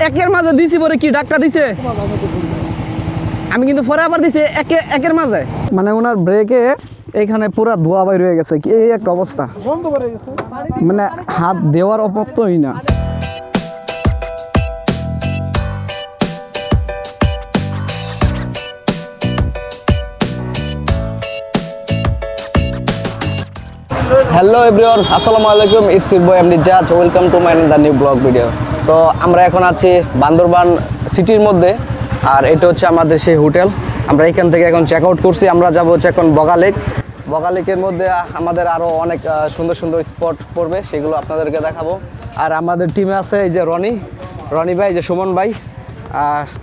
একের মাঝে দিছি পরে কি ডাক্কা দিছে আমি কিন্তু পরে আবার দিছি একের মাঝে মানে ওনার ব্রেকে এইখানে পুরা ধোয়া বাইর হয়ে গেছে কি এই একটা অবস্থা মানে হাত দেওয়ার অপক্তই না হ্যালো এভরিওয়ান আসসালামু আলাইকুম ইটস ইউর বয় এমডি জাজ welcome to my the new blog video so আমরা এখন আছি বান্দরবান সিটির মধ্যে আর এটা হচ্ছে আমাদের সেই হোটেল আমরা এখান থেকে এখন চেক আউট করছি আমরা যাব হচ্ছে এখন বগালেকের মধ্যে আমাদের আরও অনেক সুন্দর সুন্দর স্পট পড়বে সেগুলো আপনাদেরকে দেখাবো আর আমাদের টিমে আছে এই যে রনি ভাই যে সুমন ভাই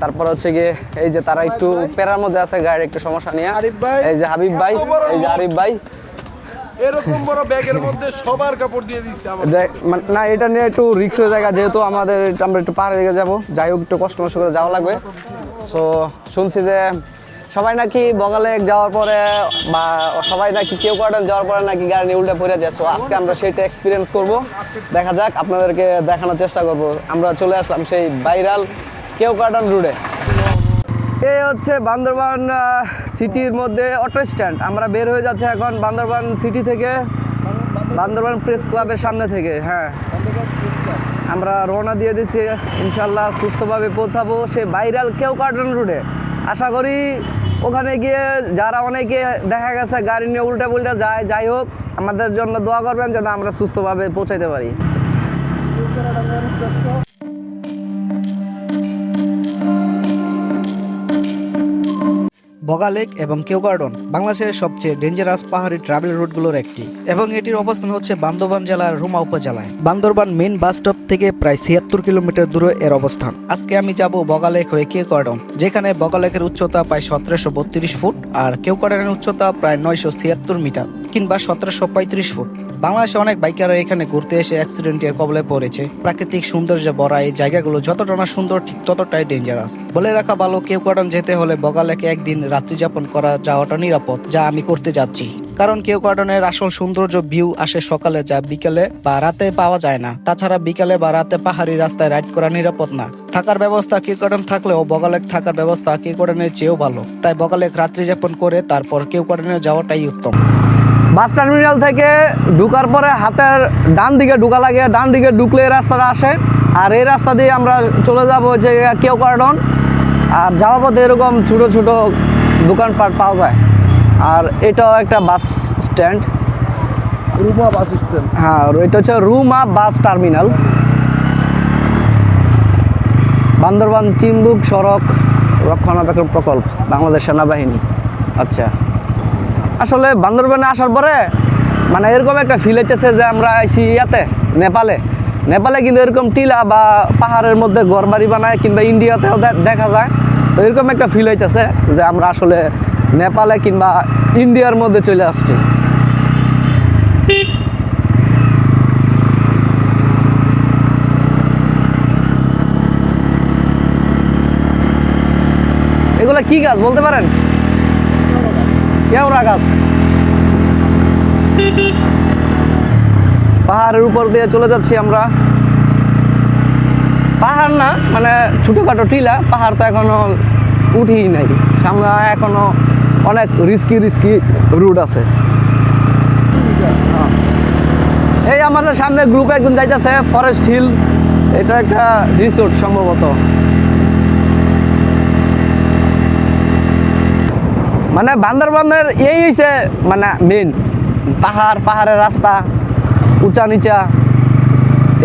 তারপর হচ্ছে গিয়ে এই যে তারা একটু প্যারার মধ্যে আছে গাড়ির একটু সমস্যা নিয়ে এই যে হাবিব ভাই এই যে আরিফ ভাই এরকম বড় ব্যাগের মধ্যে সবার কাপড় দিয়ে দিচ্ছে না এটা নিয়ে একটু রিস্ক হয়ে জায়গা যেহেতু আমরা একটু পাহাড়ে দিকে যাবো যাই হোক একটু কষ্ট করে যাওয়া লাগবে সো শুনছি যে সবাই নাকি বগালেক যাওয়ার পরে বা সবাই নাকি কেউ কোয়ার্টার যাওয়ার পরে নাকি গাড়ি নিয়ে উল্টে পড়ে যায় সো আজকে আমরা সেইটা এক্সপিরিয়েন্স করব দেখা যাক আপনাদেরকে দেখানোর চেষ্টা করব আমরা চলে আসলাম সেই ভাইরাল কেউ কোয়ার্টার রোডে এই হচ্ছে বান্দরবান সিটির মধ্যে অটো স্ট্যান্ড আমরা বের হয়ে যাচ্ছে এখন বান্দরবান সিটি থেকে বান্দরবান প্রেস ক্লাবের সামনে থেকে হ্যাঁ আমরা রওনা দিয়ে দিছি ইনশাল্লাহ সুস্থভাবে পৌঁছাবো সেই ভাইরাল কেউ কার্টন রোডে আশা করি ওখানে গিয়ে যারা অনেকে দেখা গেছে গাড়ি নিয়ে উল্টে যায় যাই হোক আমাদের জন্য দোয়া করবেন যেন আমরা সুস্থভাবে পৌঁছাইতে পারি বগালেক এবং কেওগার্ডন বাংলাদেশের সবচেয়ে ডেঞ্জারাস পাহাড়ি ট্রাভেল রুটগুলোর একটি এবং এটির অবস্থান হচ্ছে বান্দরবান জেলার রুমা উপজেলায় বান্দরবান মেইন বাস স্টপ থেকে প্রায় ৭৬ কিলোমিটার দূরে এর অবস্থান আজকে আমি যাব বগালেক হয়ে কেওগার্ডন যেখানে বগালেকের উচ্চতা প্রায় ১৭৩২ ফুট আর কেওগার্ডনের উচ্চতা প্রায় ৯৭৬ মিটার কিংবা ১৭৩৫ ফুট বাংলাদেশে অনেক বাইকাররা এখানে ঘুরতে এসে অ্যাক্সিডেন্টের কবলে পড়েছে প্রাকৃতিক সৌন্দর্যে ভরা এই জায়গাগুলো যতটা না সুন্দর ঠিক ততটাই ডেঞ্জারাস বলে রাখা ভালো কেওগার্ডন যেতে হলে বগালেকে একদিন রাত্রি যাপন করা যাওয়াটা নিরাপদ যা আমি করতে যাচ্ছি কারণ কেওগার্ডনের আসল সৌন্দর্য ভিউ আসে সকালে যা বিকেলে বা রাতে পাওয়া যায় না তাছাড়া বিকেলে বা রাতে পাহাড়ি রাস্তায় রাইড করা নিরাপদ না থাকার ব্যবস্থা কেওগার্ডন থাকলেও বগালেক থাকার ব্যবস্থা কেওগার্ডনের চেয়েও ভালো তাই বগালেক রাত্রি যাপন করে তারপর কেওগার্ডনে যাওয়াটাই উত্তম বাস টার্মিনাল থেকে ঢুকার পরে হাতের ডান দিকে ঢুকা লাগে ডান দিকে ঢুকলে এই রাস্তাটা আসে আর এই রাস্তা দিয়ে আমরা চলে যাবো যে কেওগার্ডন আর যাওয়ার পথে এরকম ছোটো ছোটো দোকানপাট পাওয়া যায় আর এটাও একটা bus stand Ruma bus stand হ্যাঁ এটা হচ্ছে রুমা বাস টার্মিনাল বান্দরবান চিম্বুক সড়ক রক্ষণাবেক্ষণ প্রকল্প বাংলাদেশ সেনাবাহিনী আচ্ছা আসলে বান্দরবানে আসার পরে মানে এরকম একটা ফিল হইতেছে যে আমরা আইছি ইয়াতে নেপালে কিন্তু এরকম টিলা বা পাহাড়ের মধ্যে ঘর বাড়ি বানায় কিংবা ইন্ডিয়াতেও দেখা যায় তো এরকম একটা ফিল হইতেছে যে আমরা আসলে নেপালে কিংবা ইন্ডিয়ার মধ্যে চলে আসছি এগুলা কি গাছ বলতে পারেন কেওড়া গাছ পাহাড়ের উপর দিয়ে চলে যাচ্ছি আমরা পাহাড় না মানে ছোটখাটো টিলা পাহাড় তো এখনো উঠিই নাই সামনে এখনো অনেক রিস্কি রুট আছে এই আমাদের সামনে গ্রুপ একজন যাইতেছে ফরেস্ট হিল এটা একটা রিসোর্ট সম্ভবত মানে বান্দরবানের এই হইছে মানে মেন পাহাড়ের রাস্তা উঁচা নিচা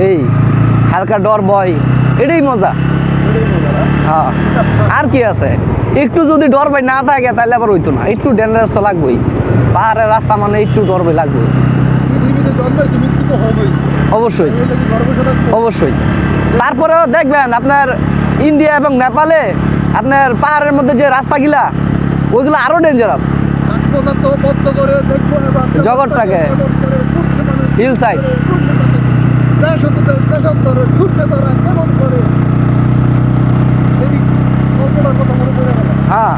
এই হালকা ডর ভয় এটাই মজা হ্যাঁ আর কি আছে একটু যদি ডর ভয় না থাকে তাহলে আবার হইতো না একটু ডেঞ্জারাস তো লাগবেই পাহাড়ের রাস্তা মানে একটু ডর ভয় লাগবে অবশ্যই তারপরেও দেখবেন আপনার ইন্ডিয়া এবং নেপালে আপনার পাহাড়ের মধ্যে যে রাস্তাগুলা ওইগুলো আরো ডেঞ্জারাস জগৎটাকে হিল সাইড হ্যাঁ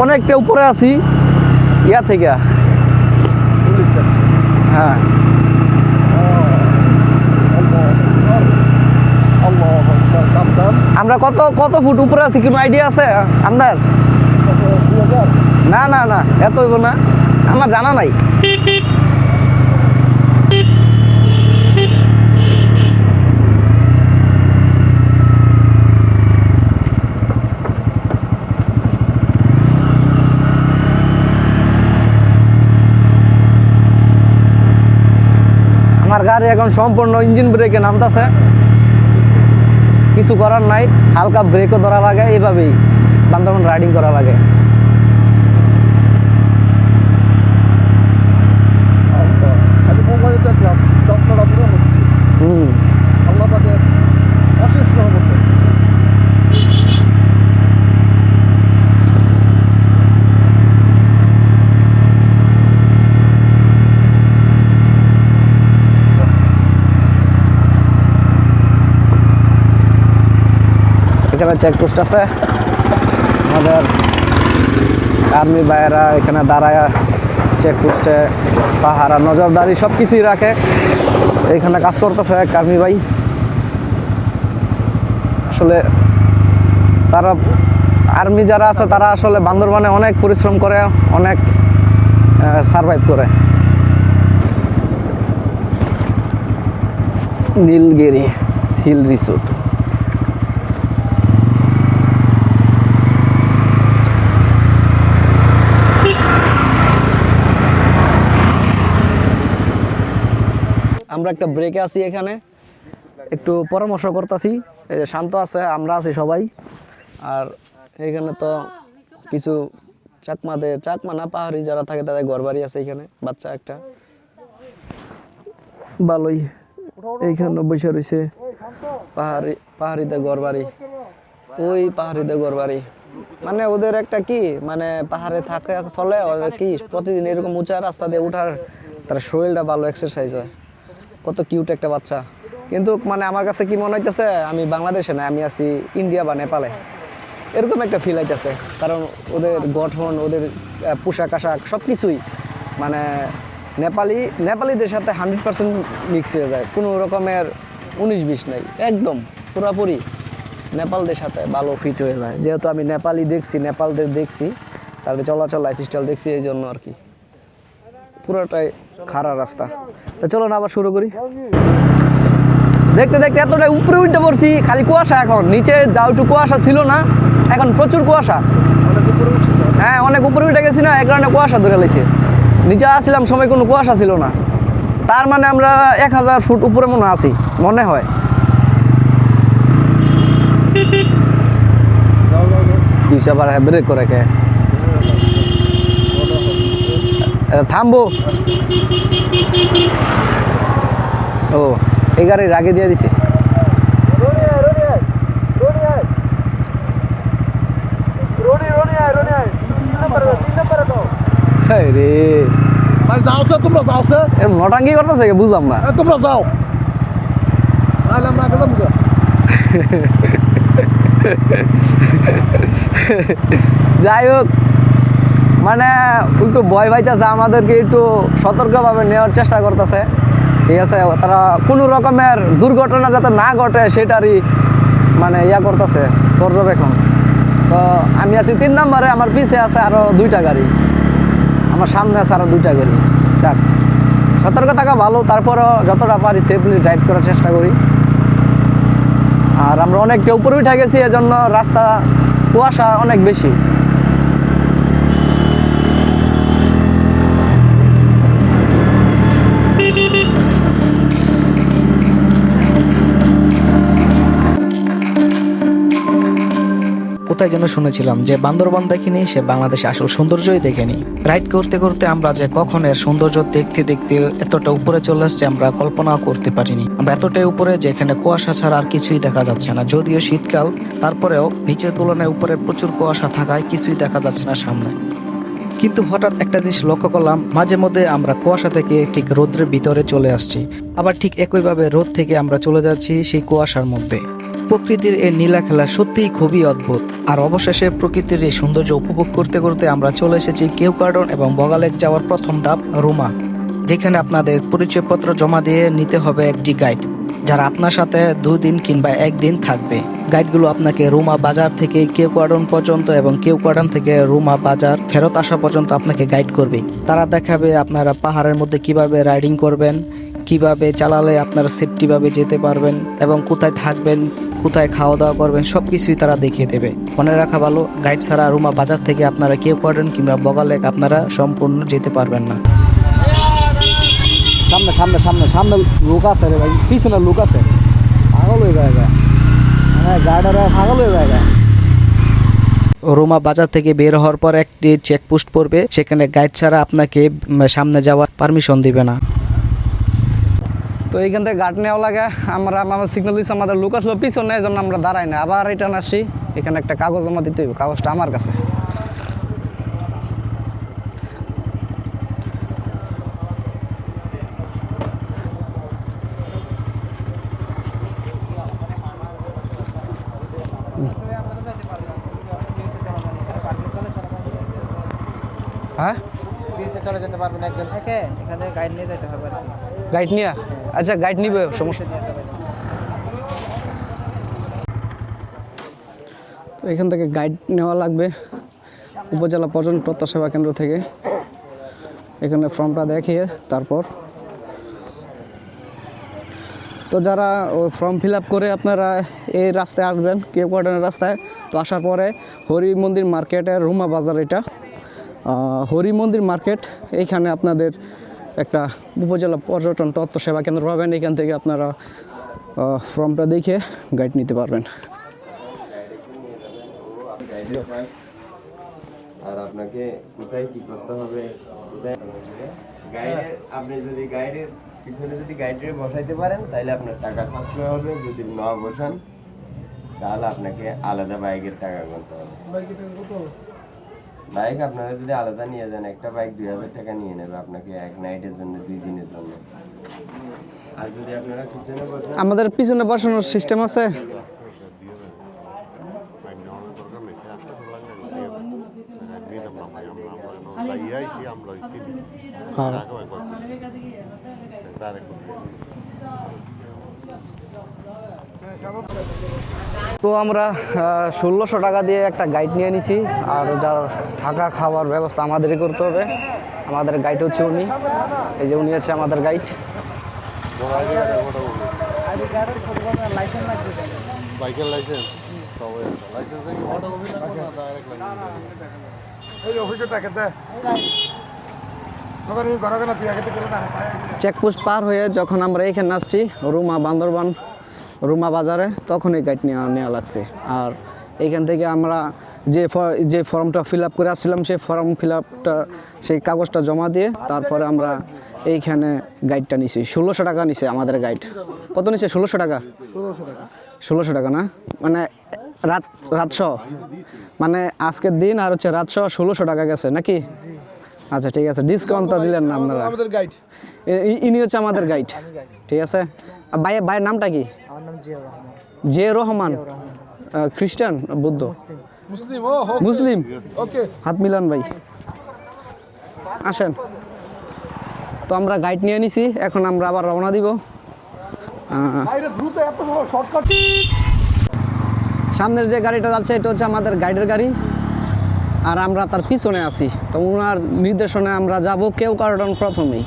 অনেকটা উপরে আছি ইয়া থেকে। হ্যাঁ আমরা কত কত ফুট উপরে আছি কোনো আইডিয়া আছে আপনার? না না না এত হইব না, আমার জানা নাই। আমার গাড়ি এখন সম্পূর্ণ ইঞ্জিন ব্রেকে নামতেছে, কিছু করার নাই, হালকা ব্রেকও ধরা লাগে, এইভাবেই বান্দরবান রাইডিং করা লাগে। হুম এখানে চেকপোস্ট আছে, আমাদের আর্মি ভাইয়েরা এখানে দাঁড়ায় চেকপোস্টে পাহারা নজরদারি সব কিছুই রাখে। এখানে কাজ করতেছে এক আর্মি ভাই, আসলে তারা আর্মি যারা আছে তারা আসলে বান্দরবানে অনেক পরিশ্রম করে, অনেক সারভাইভ করে। Nilgiri hill resort. আমরা একটা ব্রেকে আছি, এখানে একটু পরামর্শ করতেছি। এই যে শান্ত আছে, আমরা আছি সবাই। আর এখানে তো কিছু চাকমা না পাহাড়ি যারা থাকে তাদের ঘরবাড়ি আছে এখানে, বাচ্চা একটা ভালোই এইখানে বসে রয়েছে পাহাড়িদের ঘরবাড়ি, ওই পাহাড়িদের ঘরবাড়ি। মানে ওদের একটা কি মানে পাহাড়ে থাকার ফলে ওদের কি প্রতিদিন এরকম উঁচা রাস্তা দিয়ে উঠার তার শরীরটা ভালো এক্সারসাইজ হয়। কত কিউট একটা বাচ্চা, কিন্তু মানে আমার কাছে কি মনে হইতেছে আমি বাংলাদেশে না, আমি আছি ইন্ডিয়া বা নেপালে, এরকম একটা ফিল হইতেছে। কারণ ওদের গঠন, ওদের পোশাক আশাক সব কিছুই মানে নেপালিদের সাথে 100% মিক্স হয়ে যায়, কোনো রকমের 19-20 নেই, একদম পুরাপুরি নেপালদের সাথে ভালো ফিট হয়ে যায়। যেহেতু আমি নেপালদের দেখছি, তাদের চলাচল লাইফস্টাইল দেখছি, এই জন্য আর কি পুরোটাই খাড়া রাস্তা। তো চলো না আবার শুরু করি। দেখতে দেখতে এতটাই উপরে উঠে পড়ছি, খালি কুয়াশা। এখন নিচে যাও একটু কুয়াশা ছিল না, এখন প্রচুর কুয়াশা। হ্যাঁ অনেক উপরে উঠে গেছি না, এই কারণে কুয়াশা ধরে লেছে। নিচে আসছিলাম সময় কোনো কুয়াশা ছিল না, তার মানে আমরা 1000 ফুট উপরে মনে আছি মনে হয়। আবার ব্রেক করে কে থামবো। ও এই গাড়ির আগে দিয়ে দিছে। রে ভাই যাও সে, তোমরা যাও সে, এর নটাঙ্গি করতেছে বুঝলাম না। তোমরা যাও, নাহলে আমরা আগে যাবো। যাই হোক, মানে একটু ভয় পাইতেছে, আমাদেরকে একটু সতর্কভাবে নেওয়ার চেষ্টা করতেছে, ঠিক আছে। তারা কোনো রকমের দুর্ঘটনা যাতে না ঘটে সেটারই মানে ইয়া করতেছে, পর্যবেক্ষণ। তো আমি আছি 3 নম্বরে, আমার পিছে আছে আরও 2টা গাড়ি, আমার সামনে আছে আরও 2টা গাড়ি। যাক, সতর্ক থাকা ভালো, তারপরও যতটা পারি সেফলি ড্রাইভ করার চেষ্টা করি। আর আমরা অনেকটা উপরে উঠে গেছি, এজন্য রাস্তা কুয়াশা অনেক বেশি। কোথায় যেন শুনেছিলাম যে বান্দরবান দেখেনি সে বাংলাদেশে আসল সৌন্দর্যই দেখেনি। রাইড করতে করতে আমরা যে কখন এর সৌন্দর্য দেখতে দেখতে এতটা উপরে চলে আসছে আমরা কল্পনাও করতে পারিনি। আমরা এতটাই উপরে যে এখানে কুয়াশা ছাড়া আর কিছুই দেখা যাচ্ছে না। যদিও শীতকাল, তারপরেও নিচের তুলনায় উপরে প্রচুর কুয়াশা থাকায় কিছুই দেখা যাচ্ছে না সামনে। কিন্তু হঠাৎ একটা জিনিস লক্ষ্য করলাম, মাঝে মধ্যে আমরা কুয়াশা থেকে ঠিক রোদ্রের ভিতরে চলে আসছি, আবার ঠিক একইভাবে রোদ থেকে আমরা চলে যাচ্ছি সেই কুয়াশার মধ্যে। প্রকৃতির এই নীলা খেলা সত্যিই খুবই অদ্ভুত। আর অবশেষে প্রকৃতির এই সৌন্দর্য উপভোগ করতে করতে আমরা চলে এসেছি কেউ গার্ডেন এবং বগালেক যাওয়ার প্রথম ধাপ রুমা, যেখানে আপনাদের পরিচয়পত্র জমা দিয়ে নিতে হবে একটি গাইড, যারা আপনার সাথে 2 দিন কিংবা 1 দিন থাকবে। গাইডগুলো আপনাকে রুমা বাজার থেকে কেউ গার্ডেন পর্যন্ত এবং কেউ গার্ডেন থেকে রুমা বাজার ফেরত আসা পর্যন্ত আপনাকে গাইড করবে। তারা দেখাবে আপনারা পাহাড়ের মধ্যে কিভাবে রাইডিং করবেন, কিভাবে চালালে আপনারা সেফটিভাবে যেতে পারবেন এবং কোথায় থাকবেন, কোথায় খাওয়া দাওয়া করবেন, সব কিছুই তারা দেখিয়ে দেবে। মনে রাখা ভালো, গাইড ছাড়া রুমা বাজার থেকে আপনারা কেউ গার্ডেন কিংবা বগালেক আপনারা সম্পূর্ণ যেতে পারবেন না। সামনে সামনে সামনে সামনে লোক আছে রে ভাই, পিছনে লোক আছে, পাগল হয়ে যায় মানে গাড়িটা পাগল হয়ে যায়। রুমা বাজার থেকে বের হওয়ার পর একটি চেকপোস্ট পড়বে, সেখানে গাইড ছাড়া আপনাকে সামনে যাওয়ার পারমিশন দিবে না। তো এইখান থেকে গার্ড নেওয়া লাগে, আমরা আমার সিগন্যাল দিচ্ছি, আমাদের লোক আসলো পিছনে, এই জন্য আমরা দাঁড়াই না, আবার রিটার্ন আসছি। এখানে একটা কাগজ জমা দিতে হইব, কাগজটা আমার কাছে। হ্যাঁ, চলে যেতে পারবেন একজন থেকে, এখানে গাইড নিয়ে যেতে হবে। গাইড নিয়ে? আচ্ছা, গাইড নিবে, সমস্যা। তো এখান থেকে গাইড নেওয়া লাগবে উপজেলা পর্যটন প্রত্যাশা সেবা কেন্দ্র থেকে। এখানে ফর্মটা দেখিয়ে তারপর তো যারা ওই ফর্ম ফিল আপ করে আপনারা এই রাস্তায় আসবেন, কেউ গার্ডেনের রাস্তায়। তো আসার পরে হরি মন্দির মার্কেটের রুমা বাজার, এটা হরি মন্দির মার্কেট, এইখানে আপনাদের একটা উপজেলা পর্যটন তথ্য সেবা কেন্দ্র পাবেন। এখান থেকে আপনারা ফর্মটা দেখে গাইড নিতে পারবেন। আর আপনাকে কোথায় কি করতে হবে, গাইডের আপনি যদি গাইডের পিছনে যদি গাইডের বসাইতে পারেন তাহলে আপনার টাকা সাশ্রয় হবে, যদি না বসান তাহলে আপনাকে আলাদা বাইকের টাকা গুনতে হবে। বাইক আপনারা যদি আলাদা নিয়ে যান, একটা বাইক 2000 টাকা নিয়ে নেবে আপনাকে 1 নাইটের জন্য, 2 দিনের জন্য। আর যদি আপনারা পিছনে বসেন, আমাদের পিছনে বসানোর সিস্টেম আছে। তো আমরা 1600 টাকা দিয়ে একটা গাইড নিয়ে নিছি, আর যার থাকা খাওয়ার ব্যবস্থা আমাদেরই করতে হবে। আমাদের গাইড হচ্ছে উনি, এই যে উনি হচ্ছে আমাদের গাইড। বাইকের লাইসেন্স চেকপোস্ট পার হয়ে যখন আমরা এখানে আসছি রুমা বান্দরবান রুমা বাজারে, তখন এই গাইড নেওয়া লাগছে। আর এইখান থেকে আমরা যে ফর্মটা ফিল আপ করে আসছিলাম, সেই ফর্ম ফিল আপটা, সেই কাগজটা জমা দিয়ে তারপরে আমরা এইখানে গাইডটা নিছি। 1600 টাকা নিছে আমাদের গাইড। কত নিছে? 1600 টাকা। 1600 টাকা না, মানে রাতসহ, মানে আজকের দিন আর হচ্ছে রাতসহ 1600 টাকা গেছে নাকি? আচ্ছা ঠিক আছে, ডিসকাউন্ট তো দিলেন না আপনারা। আমাদের গাইড, ইনি হচ্ছে আমাদের গাইড, ঠিক আছে। ভাইয়ের নামটা কি? আমার নাম জিয়া রহমান। জে রহমান। খ্রিস্টান, বুদ্ধ? মুসলিম। মুসলিম। ওকে, হাত মিলান ভাই, আসেন। তো আমরা গাইড নিয়ে নিছি, এখন আমরা আবার রওনা দিব। দ্রুত এত বড় শর্টকাট। সামনের যে গাড়িটা যাচ্ছে এটা হচ্ছে আমাদের গাইডের গাড়ি, আর আমরা তার পিছনে আছি। তো ওনার নির্দেশনায় আমরা যাব কেউ গার্ডেন প্রথমেই।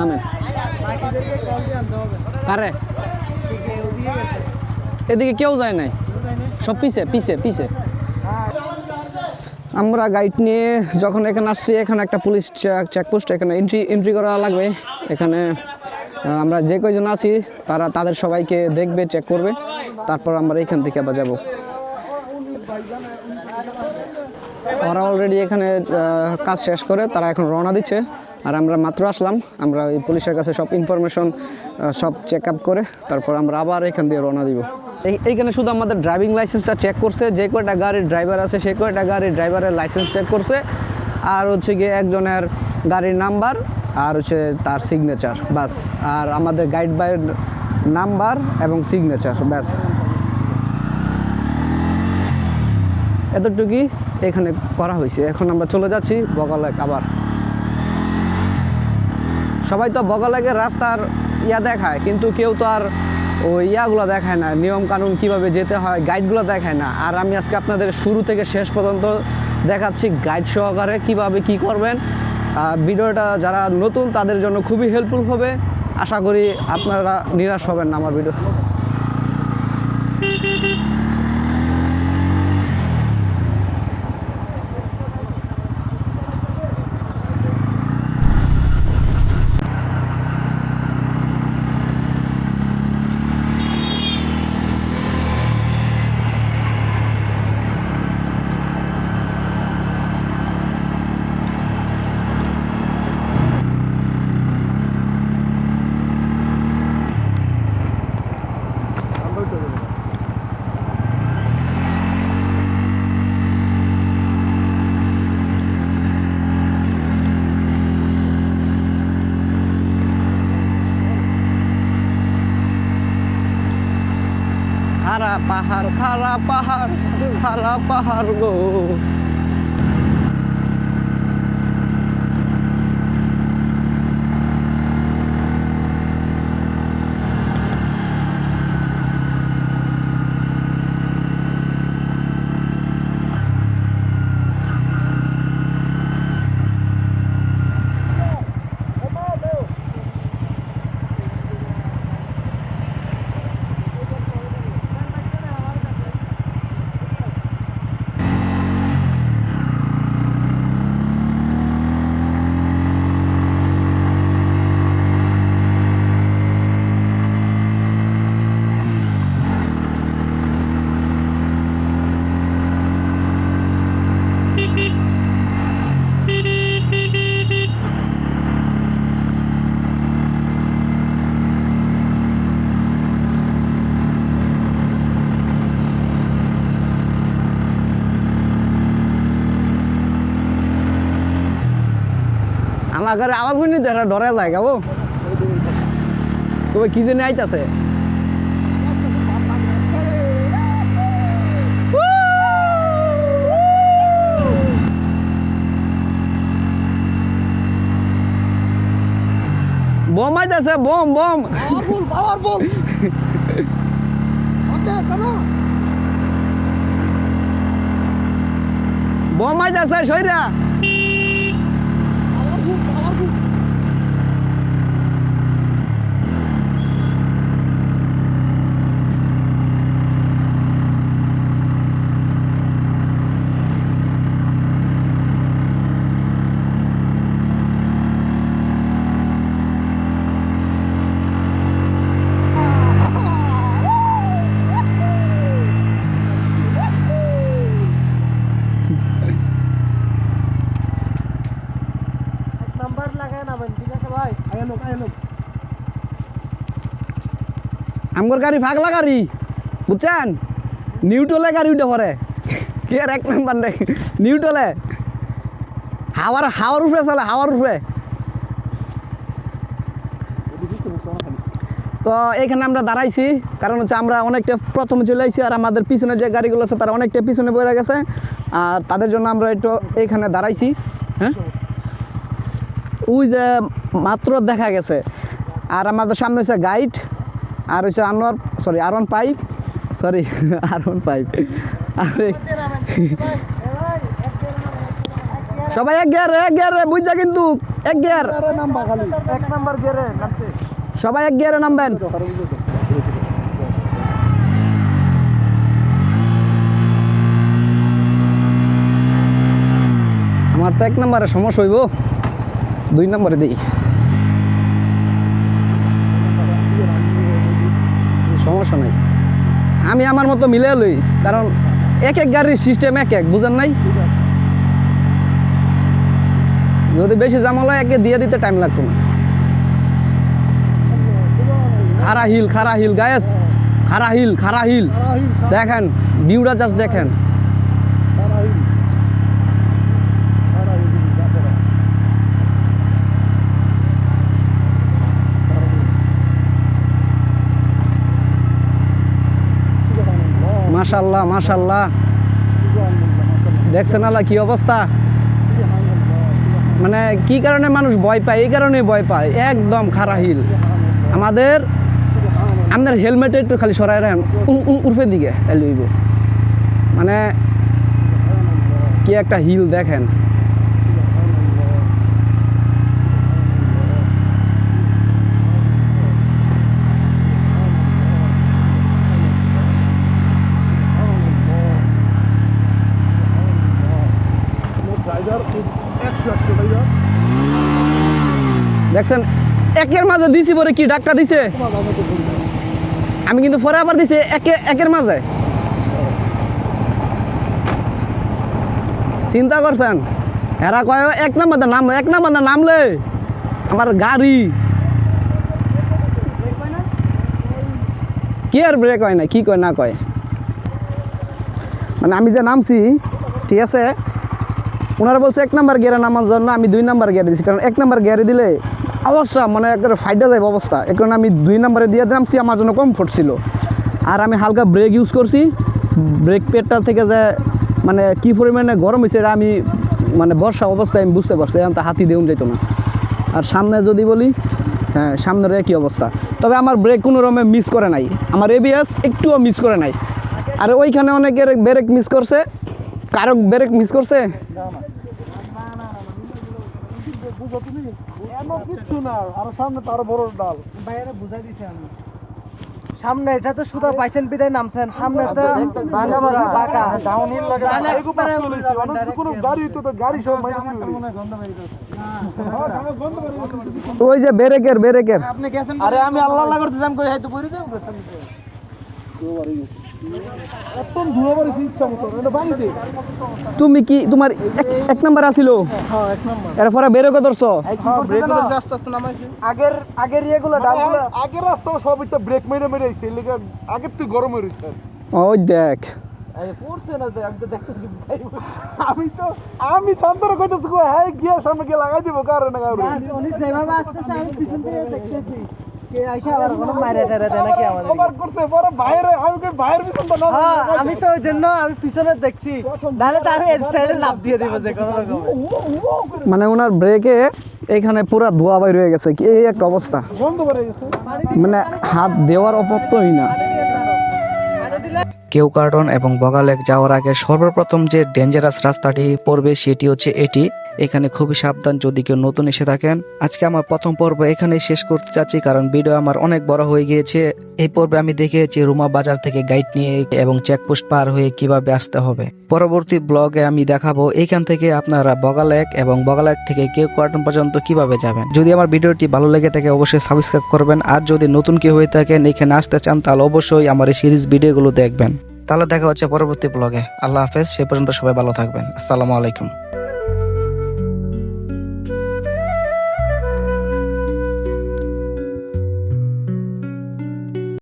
নামেন। কারে এদিকে কেউ যায় নাই, সব পিছে পিছে পিছে। আমরা গাইড নিয়ে যখন এখানে আসছি, এখানে একটা পুলিশ চেকপোস্ট, এখানে এন্ট্রি করা লাগবে। এখানে আমরা যে কয়জন আছি তাদের সবাইকে দেখবে, চেক করবে, তারপর আমরা এখান থেকে আবার যাব। ওরা অলরেডি এখানে কাজ শেষ করে তারা এখন রওনা দিচ্ছে, আর আমরা মাত্র আসলাম। আমরা এই পুলিশের কাছে সব ইনফরমেশন সব চেক আপ করে তারপর আমরা আবার এখান দিয়ে রওনা দিব। এইখানে শুধু আমাদের ড্রাইভিং লাইসেন্সটা চেক করছে, যে কয়টা গাড়ির ড্রাইভার আছে সেই কয়টা গাড়ির ড্রাইভারের লাইসেন্স চেক করছে, আর হচ্ছে গিয়ে একজনের গাড়ির নাম্বার আর হচ্ছে তার সিগনেচার, বাস। আর আমাদের গাইড বাইয়ের নাম্বার এবং সিগনেচার, ব্যাস। এতটুকুই এখানে করা হয়েছে। এখন আমরা চলে যাচ্ছি বগালেক। আবার সবাই তো বগালেকের রাস্তার দেখায়, কিন্তু কেউ তো আর ওই ইয়াগুলো দেখায় না, নিয়ম কানুন কীভাবে যেতে হয়, গাইডগুলো দেখায় না। আর আমি আজকে আপনাদের শুরু থেকে শেষ পর্যন্ত দেখাচ্ছি গাইড সহকারে কীভাবে কি করবেন। ভিডিওটা যারা নতুন তাদের জন্য খুবই হেল্পফুল হবে। আশা করি আপনারা নিরাশ হবেন না আমার ভিডিও। খারা পাহাড়, খারা পাহাড়, খারা পাহাড় গো। আমার ঘরে আওয়াজ শুনি তো এটা ডরে যায় গাবো, তবে কি জানি আইতাছে। বোম আইতাছে, বোম বোম বোম আইতাছে সইরা। আমার গাড়ি ফাগলা গাড়ি, বুঝছেন? নিউট্রলে গাড়ি উঠে পড়ে, কি আর এক নাম্বার নেই নিউট্রলে, হাওয়ার উপরে চলে, হাওয়ার উপরে। তো এইখানে আমরা দাঁড়াইছি, কারণ হচ্ছে আমরা অনেকটা প্রথমে চলে আসছি, আর আমাদের পিছনে যে গাড়িগুলো আছে তারা অনেকটা পিছনে বয়ে গেছে, আর তাদের জন্য আমরা একটু এইখানে দাঁড়াইছি। হ্যাঁ, ওই যে মাত্র দেখা গেছে। আর আমাদের সামনে হচ্ছে গাইড, আর হচ্ছে আর1 পাইপ, সরি আর1 পাইপ। আরে সবাই এক গিয়ারে বুঝছা কিন্তু এক গিয়ার এক নাম্বার গিয়ারে নামতে সবাই এক গিয়ারে নামবেন। আমার তো এক নম্বরে সমস্যা হইব, 2 নম্বরে দিই, সমস্যা নাই, আমি আমার মতো মিলে লই, কারণ এক এক গাড়ির সিস্টেম এক এক, বুঝেন নাই? যদি বেশি জামালা একে দিয়ে দিতে টাইম লাগতো না। খারা হিল গায়েস, খারা হিল দেখেন, ভিউটা জাস্ট দেখেন। মাশাআল্লাহ মাশাআল্লাহ, দেখছেন আল্লাহ কি অবস্থা, মানে কি কারণে মানুষ ভয় পায়, এই কারণে ভয় পায়, একদম খারা হিল। আমাদের আপনার হেলমেটে একটু খালি সরাই রাখেন উর্ফের দিকে, তাহলে হইব। মানে কি একটা হিল দেখেন। দেখছেন একের মাঝে দিছি পরে কি ডাক্তার দিছে, আমি কিন্তু পরে আবার দিছি একের মাঝে। চিন্তা করছেন, এরা কয় এক নাম্বার নামলে আমার গাড়ি কি আর ব্রেক হয় না, কি কয় না কয়। মানে আমি যে নামছি, ঠিক আছে, ওনারা বলছে 1 নাম্বার গিয়ারে নামার জন্য, আমি 2 নাম্বার গিয়ারে দিচ্ছি, কারণ 1 নাম্বার গিয়ারে দিলে অবস্থা মানে একবারে ফাইটে যাবে অবস্থা। এর কারণে আমি 2 নাম্বারে দিয়ে নামছি, আমার জন্য কমফোর্ট ছিল। আর আমি হালকা ব্রেক ইউজ করছি, ব্রেক পেডটা থেকে যে মানে কী পরিমাণে গরম হয়েছে এটা আমি মানে বর্ষা অবস্থায় আমি বুঝতে পারছি, এখন তো হাতি দেউন যেত না। আর সামনে যদি বলি, হ্যাঁ সামনের একই অবস্থা, তবে আমার ব্রেক কোনো রকমে মিস করে নাই, আমার এবিএস একটুও মিস করে নাই। আর ওইখানে অনেকের ব্রেক মিস করছে, কারো ব্রেক মিস করছে, কিচ্ছু না, আর সামনে তো আরো বড় ডাল। বাইরে বুঝাই দিছি আমি, সামনে এটা তো সুদা পাইছেন বিদায় নামছেন, সামনে তো বাঁকা ডাউনহিল লাগে, কোনো গাড়ি তো গাড়ি সব মাইরে দিল। ওই যে ব্রেকের আপনি গেছেন। আরে আমি আল্লাহ আল্লাহ করতেছিলাম, কই হয়তো পড়ে যাম এত ধুলো বাড়িছি ইচ্ছা মতো, এটা বাড়িতে। তুমি কি তোমার 1 নাম্বার আসিল, হ্যাঁ 1 নাম্বার এরপরে ব্রেকও ধরছো, ব্রেক ধরে আস্তে আস্তে নামাইছি। আগের ইয়েগুলো ডালগুলো আগের রাস্তা সব এটা ব্রেক মেরে আইছে, লাগা আগের তুই গরম হয়ে রইছে। ওই দেখ পড়ছে না যে আমি তো দেখতেছি, আমি শান্তরা কইতেছি, হ্যাঁ গিয়া সামনে গিয়ে লাগাই দিব, কারণ না কারণ উনি যেভাবে আসতেছে আমি পিছন থেকে দেখতেছি, কে আইসা আবার কোনো মাইরা টাইরা দেয় নাকি আমাদের। কভার করতে পরে বাইরে, আমি কই বাইরের পিছন তো না, হ্যাঁ আমি তো ওই জন্য আমি পিছনে দেখছি, নাহলে তো আমি এই সাইডে লাফ দিয়ে দিব যে কোনো রকমে। মানে ওনার ব্রেকে এখানে পুরো ধোয়া বাইর হয়ে গেছে, কি এই একটা অবস্থা, বন্ধ করে গেছে। মানে হাত দেওয়ার অপত্যই না। কেউ কার্টন এবং বগালেক যাওয়ার আগে সর্বপ্রথম যে ডেঞ্জারাস রাস্তাটি পড়বে সেটি হচ্ছে এটি। এখানে খুবই সাবধান যদি কেউ নতুন এসে থাকেন। আজকে আমার প্রথম পর্ব এখানেই শেষ করতে চাচ্ছি, কারণ ভিডিও আমার অনেক বড় হয়ে গিয়েছে। এই পর্বে আমি দেখিয়েছি রুমা বাজার থেকে গাইড নিয়ে এবং চেকপোস্ট পার হয়ে কিভাবে আসতে হবে। পরবর্তী ব্লগে আমি দেখাবো এখান থেকে আপনারা বগালেক এবং বগালেক থেকে কেউ কার্টন পর্যন্ত কিভাবে যাবেন। যদি আমার ভিডিওটি ভালো লেগে থাকে অবশ্যই সাবস্ক্রাইব করবেন, আর যদি নতুন কেউ হয়ে থাকেন এখানে আসতে চান তাহলে অবশ্যই আমার এই সিরিজ ভিডিওগুলো দেখবেন। তাহলে দেখা হচ্ছে পরবর্তী ব্লগে। আল্লাহ হাফেজ, সে পর্যন্ত সবাই ভালো থাকবেন। আসসালামু আলাইকুম।